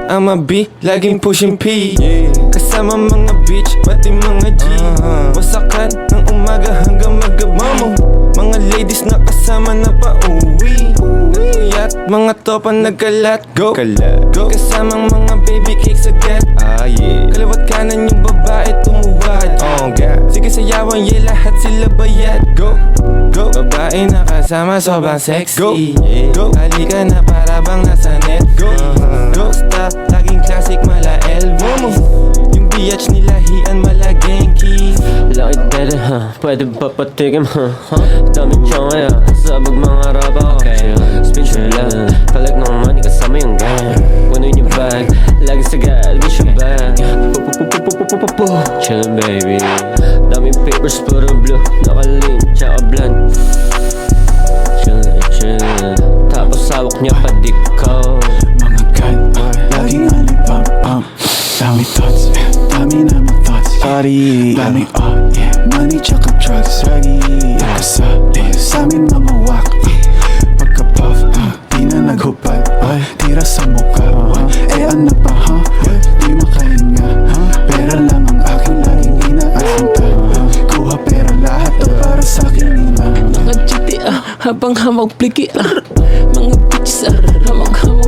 I'm a B, laging pushing P. Kasama mga bitch, pati mga G. Wasakan ng umaga hanggang magabi. Mga ladies na kasama na pa-uwi. Nagkuyat, mga topa nagkalat. Go, go. Kasamang mga baby cakes agad. Kalawat kanan yung babae tumuwad. Oh God, sige sayawan, yeah, lahat sila bayad. Go, go. Babae na kasama sobrang sexy. Go, go. Halika na para bang nasa net. Go, go. Stop, laging classic mala elbow mo. Yung biatch nila hian mala genki. Lakit dede ha, pwede ba patikim ha? Dami tiyan kaya, sabag mga raba. Okay, spin to love, collect ng money kasama yung gang. Punuin yung bag, lagi sa gal, di siya bag. Chillin' baby, daming papers puro blue, naka-lean, tsaka blonde. Chillin', tapos hawak niya pa di ko. Mga god boy, laging alipam-pam. Dami thoughts, dami namin thoughts. Party, dami yeah, money tsaka drugs. Lagi kasali sa'min mga wak. Pagka-puff, di na naghupad. Tira sa mukha, ano pa ha? Di makahinga, pera lang ang aking laging inaasinta. Kuha pera lahat to para sa'kin ina. Mga GTA habang hamag pliki Mga bitches hamag-hamag